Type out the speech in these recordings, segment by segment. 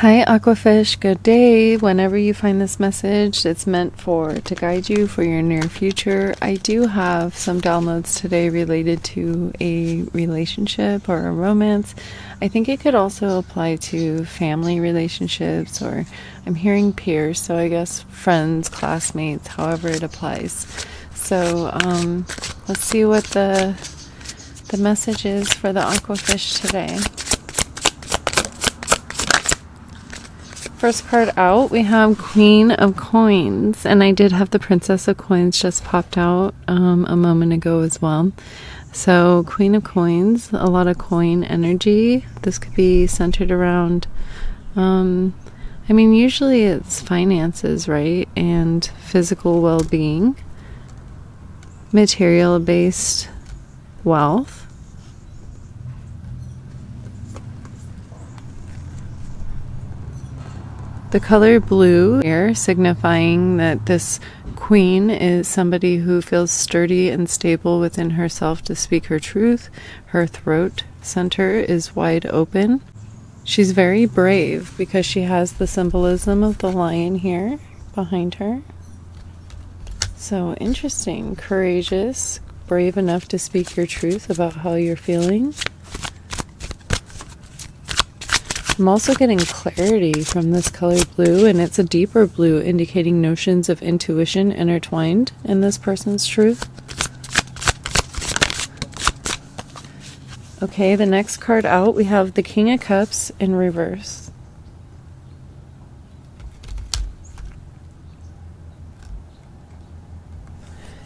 Hi Aquafish, good day. Whenever you find this message, it's meant to guide you for your near future. I do have some downloads today related to a relationship or a romance. I think it could also apply to family relationships, or I'm hearing peers, so I guess friends, classmates, however it applies. So let's see what the message is for the Aquafish today. First card out, we have Queen of Coins, and I did have the Princess of Coins just popped out a moment ago as well. So Queen of Coins, a lot of coin energy. This could be centered around, usually it's finances, right? And physical well-being, material-based wealth. The color blue here, signifying that this queen is somebody who feels sturdy and stable within herself to speak her truth. Her throat center is wide open. She's very brave because she has the symbolism of the lion here behind her. So interesting, courageous, brave enough to speak your truth about how you're feeling. I'm also getting clarity from this color blue, and it's a deeper blue, indicating notions of intuition intertwined in this person's truth. Okay, the next card out, we have the King of Cups in reverse.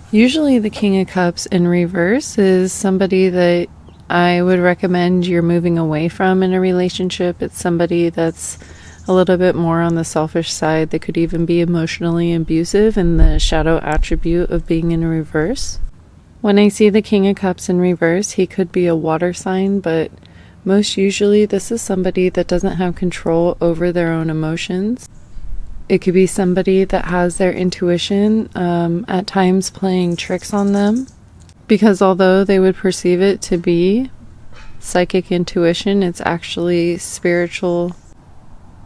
Usually the King of Cups in reverse is somebody that I would recommend you're moving away from in a relationship. It's somebody that's a little bit more on the selfish side. They could even be emotionally abusive in the shadow attribute of being in reverse. When I see the King of Cups in reverse, he could be a water sign, but most usually this is somebody that doesn't have control over their own emotions. It could be somebody that has their intuition at times playing tricks on them. Because although they would perceive it to be psychic intuition, it's actually spiritual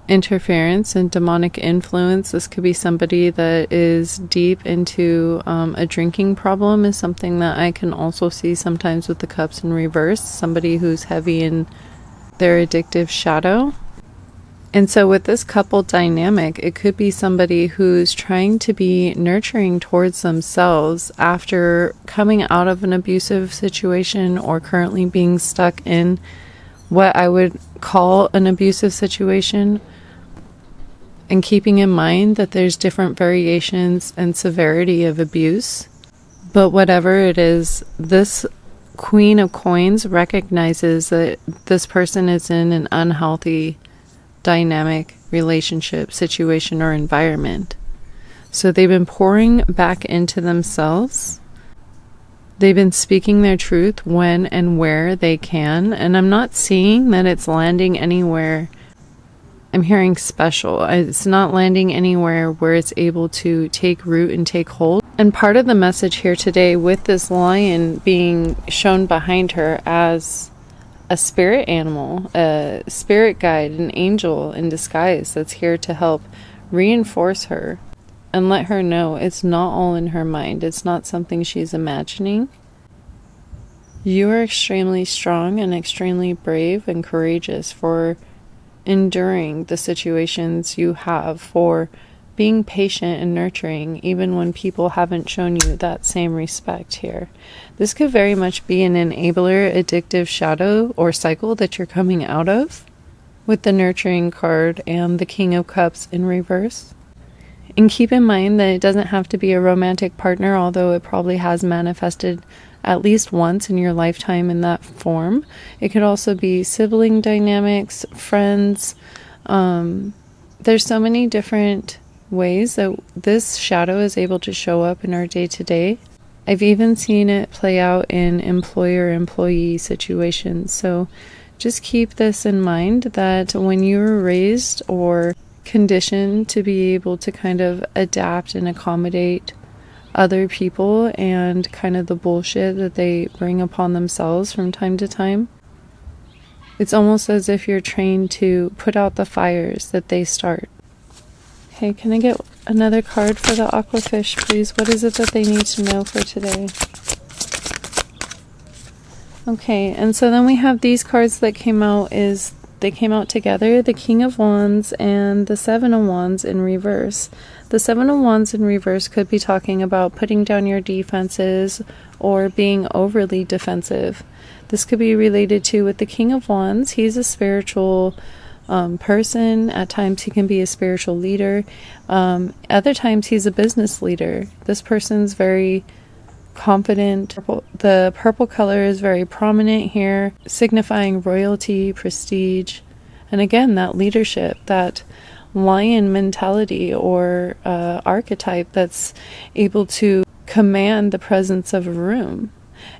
interference and demonic influence. This could be somebody that is deep into a drinking problem, is something that I can also see sometimes with the cups in reverse. Somebody who's heavy in their addictive shadow. And so with this couple dynamic, it could be somebody who's trying to be nurturing towards themselves after coming out of an abusive situation or currently being stuck in what I would call an abusive situation, and keeping in mind that there's different variations and severity of abuse. But whatever it is, this Queen of Coins recognizes that this person is in an unhealthy dynamic relationship, situation, or environment. So they've been pouring back into themselves. They've been speaking their truth when and where they can, and I'm not seeing that it's landing anywhere. I'm hearing special. It's not landing anywhere where it's able to take root and take hold. And part of the message here today, with this lion being shown behind her as a spirit animal, a spirit guide, an angel in disguise that's here to help reinforce her and let her know it's not all in her mind. It's not something she's imagining. You are extremely strong and extremely brave and courageous for enduring the situations you have, for being patient and nurturing even when people haven't shown you that same respect here. This could very much be an enabler, addictive shadow or cycle that you're coming out of with the nurturing card and the King of Cups in reverse. And keep in mind that it doesn't have to be a romantic partner, although it probably has manifested at least once in your lifetime in that form. It could also be sibling dynamics, friends. There's so many different ways that this shadow is able to show up in our day-to-day. I've even seen it play out in employer-employee situations. So just keep this in mind, that when you were raised or conditioned to be able to kind of adapt and accommodate other people and kind of the bullshit that they bring upon themselves from time to time, It's almost as if you're trained to put out the fires that they start. Okay, can I get another card for the Aquafish, please? What is it that they need to know for today? Okay, and so then we have these cards that came out. They came out together, the King of Wands and the Seven of Wands in reverse. The Seven of Wands in reverse could be talking about putting down your defenses or being overly defensive. This could be related to with the King of Wands. He's a spiritual person. At times he can be a spiritual leader. Other times he's a business leader. This person's very confident. The purple color is very prominent here, signifying royalty, prestige, and again, that leadership, that lion mentality or archetype that's able to command the presence of a room.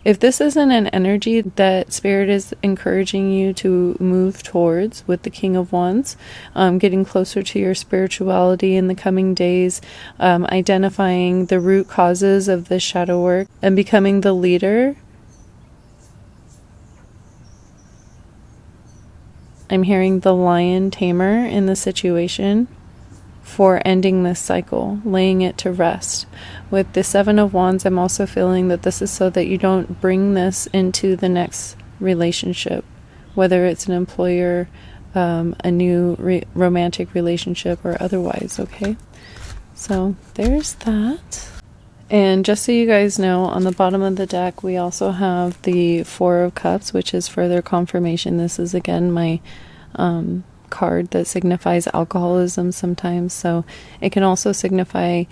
If this isn't an energy that Spirit is encouraging you to move towards with the King of Wands, getting closer to your spirituality in the coming days, identifying the root causes of this shadow work, and becoming the leader, I'm hearing the lion tamer in the situation for ending this cycle, laying it to rest. With the Seven of Wands, I'm also feeling that this is so that you don't bring this into the next relationship, whether it's an employer, a new romantic relationship, or otherwise, okay? So there's that. And just so you guys know, on the bottom of the deck, we also have the Four of Cups, which is further confirmation. This is, again, my card that signifies alcoholism sometimes. So it can also signify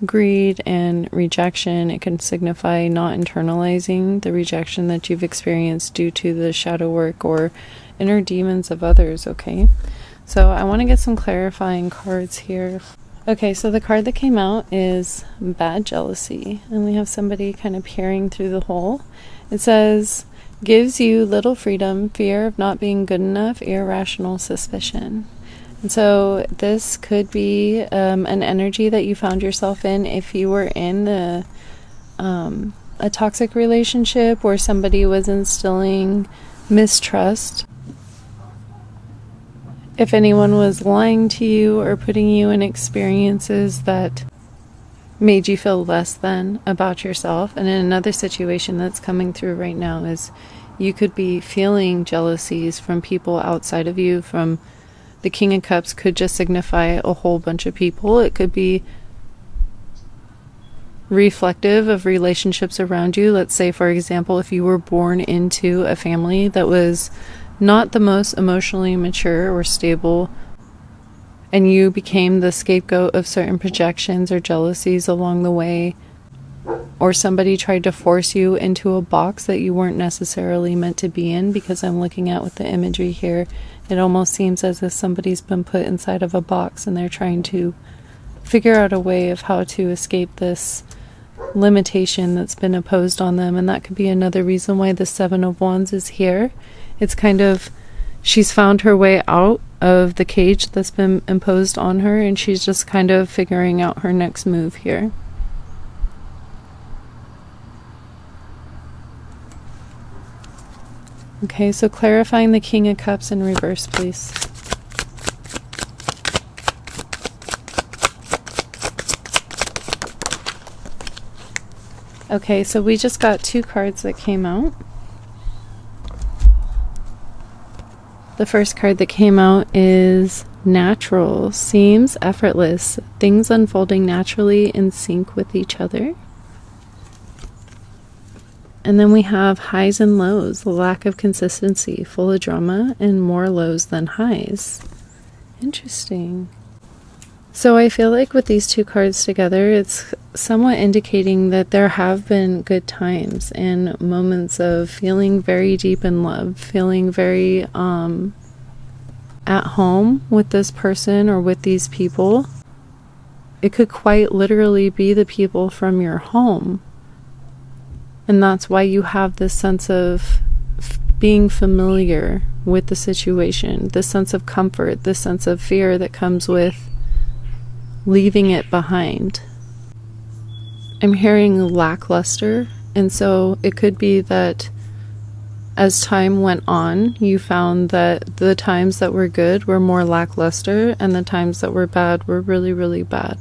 greed and rejection. It can signify not internalizing the rejection that you've experienced due to the shadow work or inner demons of others, okay? So I want to get some clarifying cards here. Okay, so the card that came out is Bad Jealousy, and we have somebody kind of peering through the hole. It says, gives you little freedom, fear of not being good enough, irrational suspicion. And so this could be an energy that you found yourself in if you were in a toxic relationship where somebody was instilling mistrust. If anyone was lying to you or putting you in experiences that made you feel less than about yourself. And in another situation that's coming through right now is you could be feeling jealousies from people outside of you. From the King of Cups could just signify a whole bunch of people. It could be reflective of relationships around you. Let's say, for example, if you were born into a family that was not the most emotionally mature or stable, and you became the scapegoat of certain projections or jealousies along the way, or somebody tried to force you into a box that you weren't necessarily meant to be in, because I'm looking at with the imagery here, it almost seems as if somebody's been put inside of a box and they're trying to figure out a way of how to escape this limitation that's been imposed on them. And that could be another reason why the Seven of Wands is here. It's kind of, she's found her way out of the cage that's been imposed on her, and she's just kind of figuring out her next move here. Okay, so clarifying the King of Cups in reverse, please. Okay, so we just got two cards that came out. The first card that came out is Natural. Seems effortless. Things unfolding naturally in sync with each other. And then we have Highs and Lows. Lack of consistency. Full of drama and more lows than highs. Interesting. So I feel like with these two cards together, it's somewhat indicating that there have been good times and moments of feeling very deep in love, feeling very at home with this person or with these people. It could quite literally be the people from your home. And that's why you have this sense of being familiar with the situation, this sense of comfort, this sense of fear that comes with leaving it behind. I'm hearing lackluster, and so it could be that As time went on, you found that the times that were good were more lackluster and the times that were bad were really, really bad.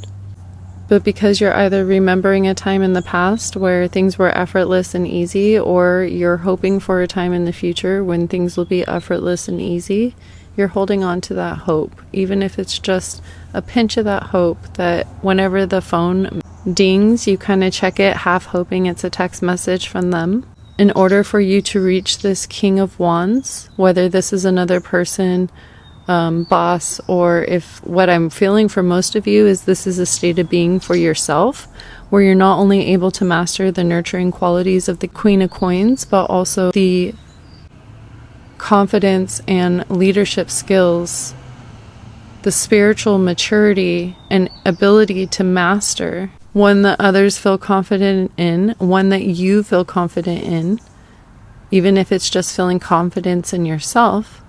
But because you're either remembering a time in the past where things were effortless and easy, or you're hoping for a time in the future when things will be effortless and easy, you're holding on to that hope, even if it's just a pinch of that hope that whenever the phone dings, you kind of check it, half hoping it's a text message from them. In order for you to reach this King of Wands, whether this is another person, boss, or if what I'm feeling for most of you is this is a state of being for yourself, where you're not only able to master the nurturing qualities of the Queen of Coins, but also the confidence and leadership skills, the spiritual maturity and ability to master, one that others feel confident in, one that you feel confident in, even if it's just feeling confidence in yourself.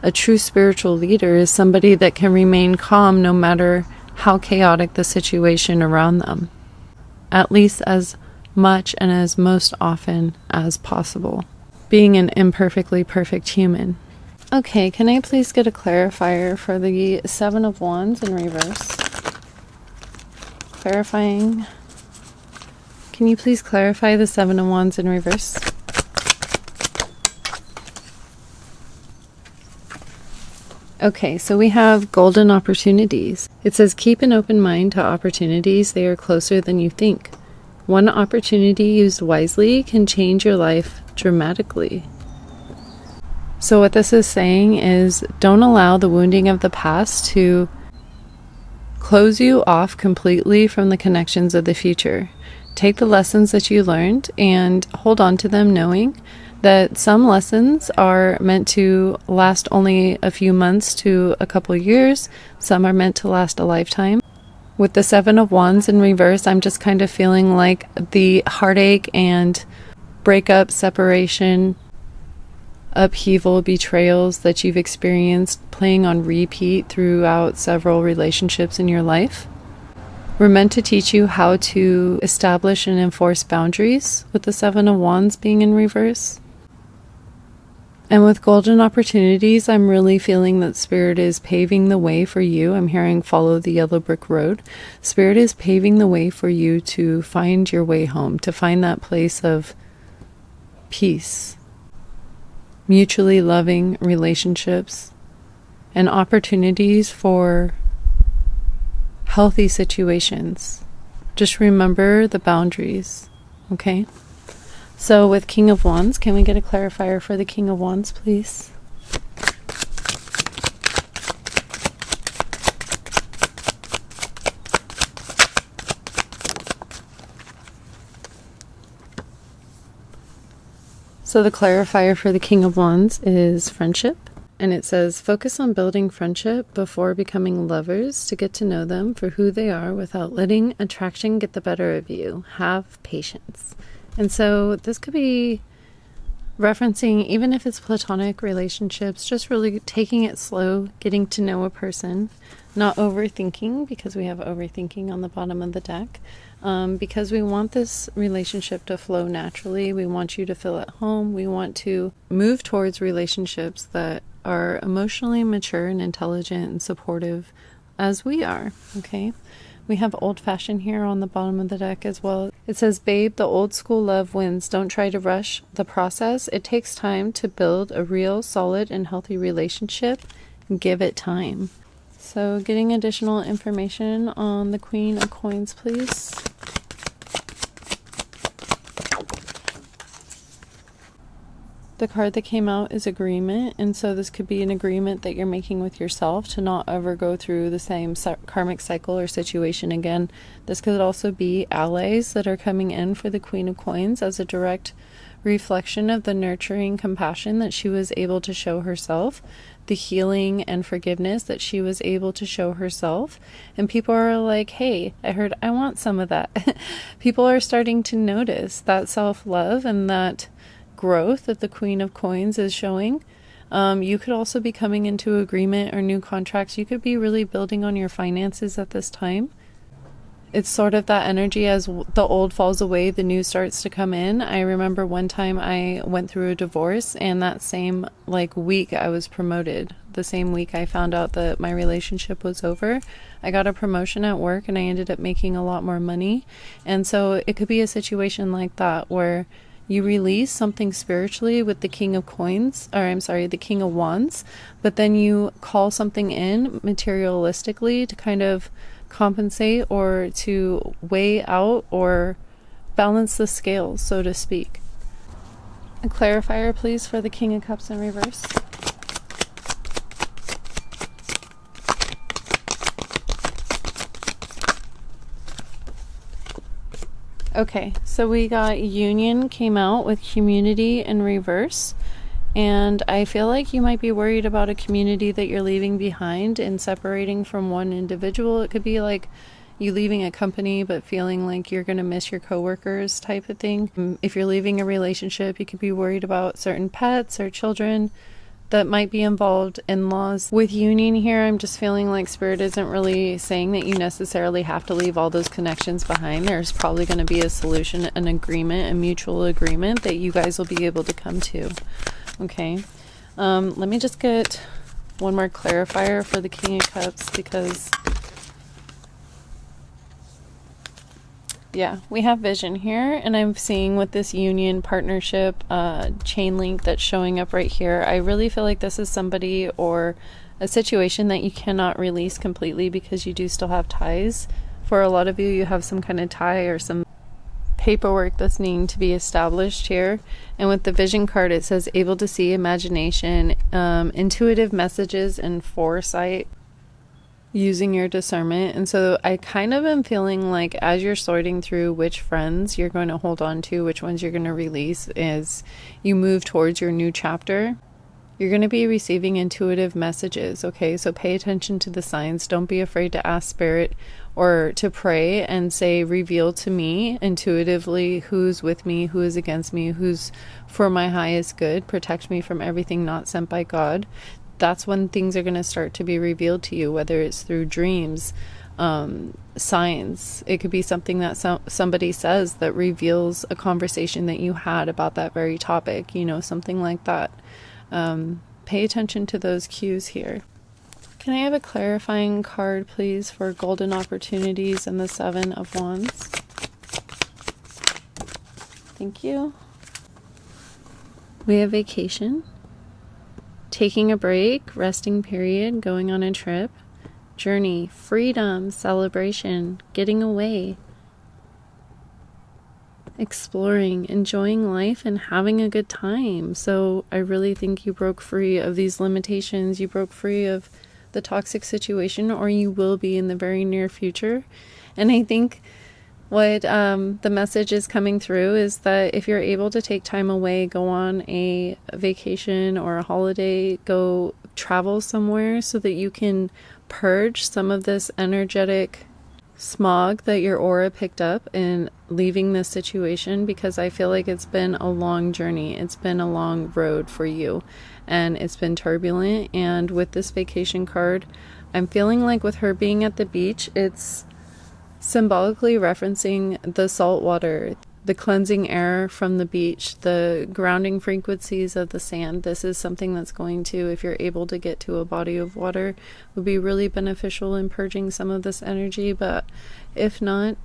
A true spiritual leader is somebody that can remain calm no matter how chaotic the situation around them, at least as much and as most often as possible, being an imperfectly perfect human. Okay, can I please get a clarifier for the Seven of Wands in reverse? Clarifying. Can you please clarify the Seven of Wands in reverse? Okay, so we have golden opportunities. It says, keep an open mind to opportunities. They are closer than you think. One opportunity used wisely can change your life dramatically. So what this is saying is, don't allow the wounding of the past to close you off completely from the connections of the future. Take the lessons that you learned and hold on to them, knowing that some lessons are meant to last only a few months to a couple years. Some are meant to last a lifetime. With the Seven of Wands in reverse, I'm just kind of feeling like the heartache and breakup, separation, upheaval, betrayals that you've experienced playing on repeat throughout several relationships in your life were meant to teach you how to establish and enforce boundaries, with the Seven of Wands being in reverse. And with golden opportunities, I'm really feeling that Spirit is paving the way for you. I'm hearing follow the yellow brick road. Spirit is paving the way for you to find your way home, to find that place of peace, mutually loving relationships, and opportunities for healthy situations. Just remember the boundaries, okay? So with King of Wands, can we get a clarifier for the King of Wands, please? So the clarifier for the King of Wands is friendship. And it says, focus on building friendship before becoming lovers to get to know them for who they are without letting attraction get the better of you. Have patience. And so this could be referencing, even if it's platonic relationships, just really taking it slow, getting to know a person, not overthinking, because we have overthinking on the bottom of the deck, because we want this relationship to flow naturally. We want you to feel at home. We want to move towards relationships that are emotionally mature and intelligent and supportive as we are, okay? We have old-fashioned here on the bottom of the deck as well. It says, babe, the old school love wins. Don't try to rush the process. It takes time to build a real, solid, and healthy relationship. Give it time. So getting additional information on the Queen of Coins, please. The card that came out is agreement, and so this could be an agreement that you're making with yourself to not ever go through the same karmic cycle or situation again. This could also be allies that are coming in for the Queen of Coins as a direct reflection of the nurturing compassion that she was able to show herself, the healing and forgiveness that she was able to show herself. And people are like, hey, I heard I want some of that. People are starting to notice that self-love and that growth that the Queen of Coins is showing. You could also be coming into agreement or new contracts. You could be really building on your finances at this time. it's sort of that energy as the old falls away, the new starts to come in. I remember one time I went through a divorce, and that same like week I was promoted. The same week I found out that my relationship was over, I got a promotion at work and I ended up making a lot more money. And so it could be a situation like that where you release something spiritually with the King of Coins, or I'm sorry, the King of Wands, but then you call something in materialistically to kind of compensate or to weigh out or balance the scales, so to speak. A clarifier, please, for the King of Cups in reverse. Okay, so we got Union came out with community in reverse. And I feel like you might be worried about a community that you're leaving behind and separating from one individual. It could be like you leaving a company but feeling like you're going to miss your coworkers type of thing. If you're leaving a relationship, you could be worried about certain pets or children that might be involved, in-laws. With Union here, I'm just feeling like Spirit isn't really saying that you necessarily have to leave all those connections behind. There's probably going to be a solution, an agreement, a mutual agreement that you guys will be able to come to. Okay, let me just get one more clarifier for the King of Cups, because yeah, we have vision here, and I'm seeing with this union, partnership, chain link that's showing up right here. I really feel like this is somebody or a situation that you cannot release completely because you do still have ties. For a lot of you, you have some kind of tie or some paperwork that's needing to be established here. And with the vision card, it says able to see, imagination, intuitive messages, and foresight, using your discernment. And so I kind of am feeling like as you're sorting through which friends you're going to hold on to, which ones you're going to release, as you move towards your new chapter, you're going to be receiving intuitive messages. Okay, so pay attention to the signs. Don't be afraid to ask Spirit or to pray and say, reveal to me intuitively who's with me, who is against me, who's for my highest good. Protect me from everything not sent by God. That's when things are going to start to be revealed to you, whether it's through dreams, signs. It could be something that somebody says that reveals a conversation that you had about that very topic, you know, something like that. Pay attention to those cues here. Can I have a clarifying card, please, for golden opportunities and the Seven of Wands? Thank you. We have vacation, taking a break, resting period, going on a trip, journey, freedom, celebration, getting away, exploring, enjoying life, and having a good time. So I really think you broke free of these limitations. You broke free of the toxic situation, or you will be in the very near future. And I think what the message is coming through is that if you're able to take time away, go on a vacation or a holiday, go travel somewhere so that you can purge some of this energetic smog that your aura picked up in leaving this situation, because I feel like it's been a long journey. It's been a long road for you, and it's been turbulent. And with this vacation card, I'm feeling like with her being at the beach, it's symbolically referencing the salt water, the cleansing air from the beach, the grounding frequencies of the sand. This is something that's going to, if you're able to get to a body of water, would be really beneficial in purging some of this energy. But if not,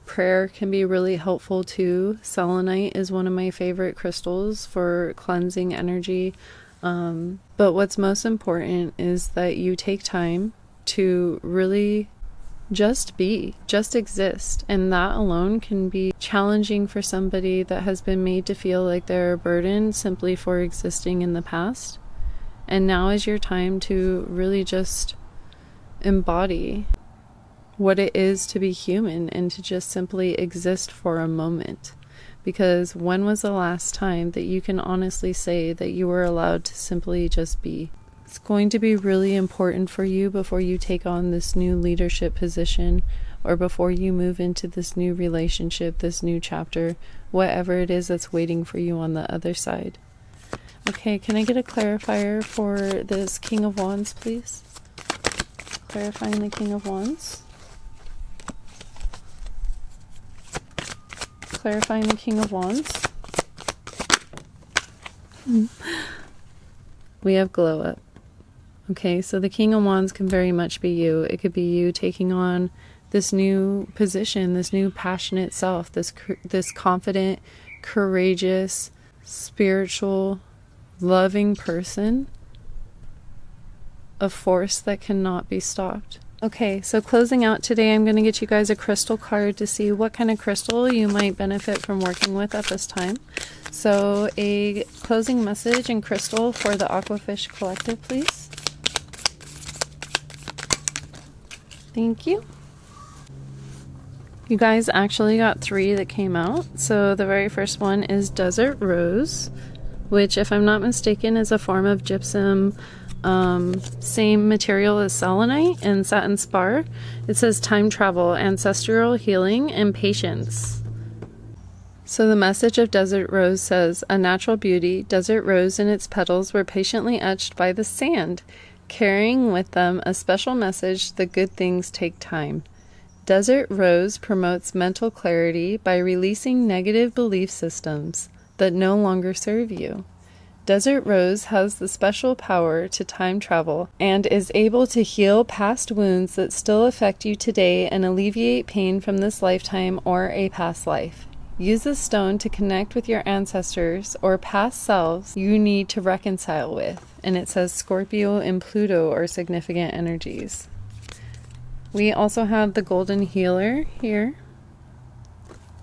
prayer can be really helpful too. Selenite is one of my favorite crystals for cleansing energy. But what's most important is that you take time to really just be, just exist. And that alone can be challenging for somebody that has been made to feel like they're a burden simply for existing in the past. And now is your time to really just embody what it is to be human and to just simply exist for a moment. Because when was the last time that you can honestly say that you were allowed to simply just be? It's going to be really important for you before you take on this new leadership position, or before you move into this new relationship, this new chapter, whatever it is that's waiting for you on the other side. Okay, can I get a clarifier for this King of Wands, please? Clarifying the King of Wands. clarifying the King of Wands. We have glow up. Okay, so the King of Wands can very much be you. It could be you taking on this new position, this new passionate self, this confident, courageous, spiritual, loving person, a force that cannot be stopped. Okay, so closing out today, I'm going to get you guys a crystal card to see what kind of crystal you might benefit from working with at this time. So a closing message and crystal for the Aquafish Collective, please. Thank you. You guys actually got 3 that came out. So the very first one is Desert Rose, which, if I'm not mistaken, is a form of gypsum, same material as selenite and satin spar. It says time travel, ancestral healing, and patience. So the message of Desert Rose says, a natural beauty, Desert Rose and its petals were patiently etched by the sand, carrying with them a special message that good things take time. Desert Rose promotes mental clarity by releasing negative belief systems that no longer serve you. Desert Rose has the special power to time travel and is able to heal past wounds that still affect you today and alleviate pain from this lifetime or a past life. Use this stone to connect with your ancestors or past selves you need to reconcile with. And it says Scorpio and Pluto are significant energies. We also have the Golden Healer here.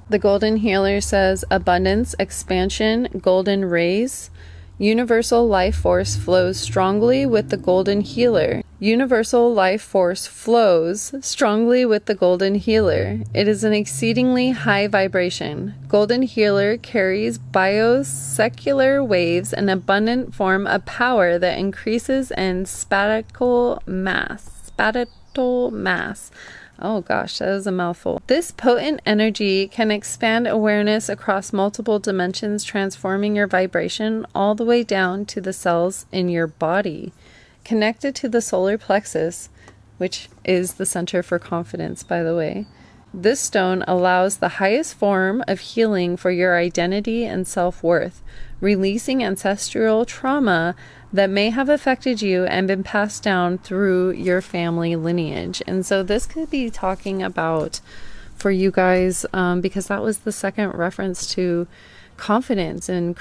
The Golden Healer says abundance, expansion, golden rays. Universal life force flows strongly with the Golden Healer. Universal life force flows strongly with the Golden Healer. It is an exceedingly high vibration. Golden Healer carries biosecular waves, an abundant form of power that increases in spatial mass. Oh gosh, that is a mouthful. This potent energy can expand awareness across multiple dimensions, transforming your vibration all the way down to the cells in your body. Connected to the solar plexus, which is the center for confidence, by the way, this stone allows the highest form of healing for your identity and self-worth, releasing ancestral trauma that may have affected you and been passed down through your family lineage. And so this could be talking about, for you guys, because that was the second reference to confidence and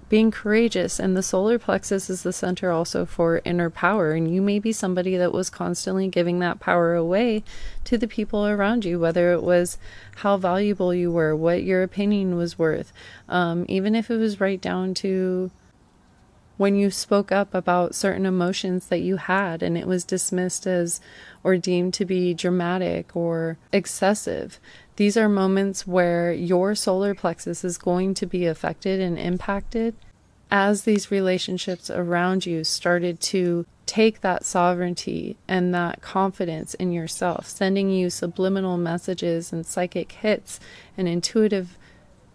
being courageous, and the solar plexus is the center also for inner power, and you may be somebody that was constantly giving that power away to the people around you, whether it was how valuable you were, what your opinion was worth, even if it was right down to when you spoke up about certain emotions that you had and it was dismissed as or deemed to be dramatic or excessive. These are moments where your solar plexus is going to be affected and impacted as these relationships around you started to take that sovereignty and that confidence in yourself, sending you subliminal messages and psychic hits and intuitive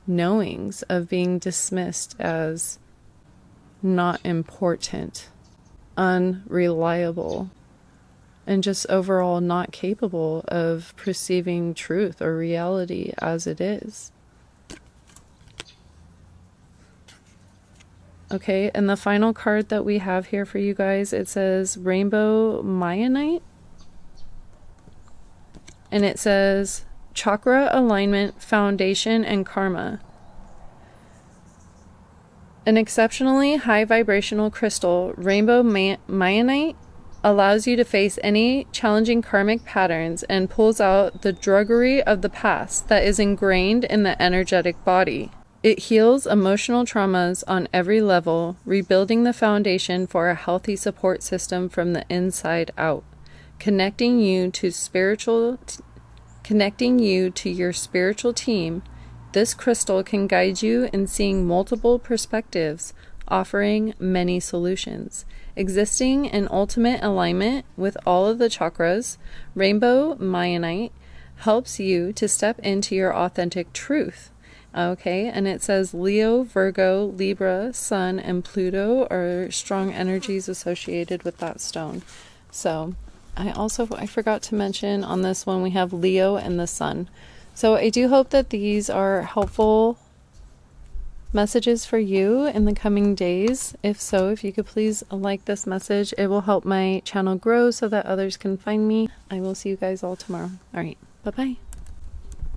knowings of being dismissed as not important, unreliable, and just overall not capable of perceiving truth or reality as it is. Okay, and the final card that we have here for you guys, it says Rainbow Mayanite. And it says Chakra Alignment, Foundation, and Karma. An exceptionally high vibrational crystal, Rainbow Mayanite, allows you to face any challenging karmic patterns and pulls out the druggery of the past that is ingrained in the energetic body. It heals emotional traumas on every level, rebuilding the foundation for a healthy support system from the inside out, connecting you to your spiritual team. This crystal can guide you in seeing multiple perspectives, offering many solutions. Existing in ultimate alignment with all of the chakras, Rainbow Mayanite helps you to step into your authentic truth. Okay, and it says Leo, Virgo, Libra, Sun, and Pluto are strong energies associated with that stone. So I forgot to mention on this one we have Leo and the Sun. So I do hope that these are helpful messages for you in the coming days. If so, if you could please like this message, it will help my channel grow so that others can find me. I will see you guys all tomorrow. All right, bye-bye.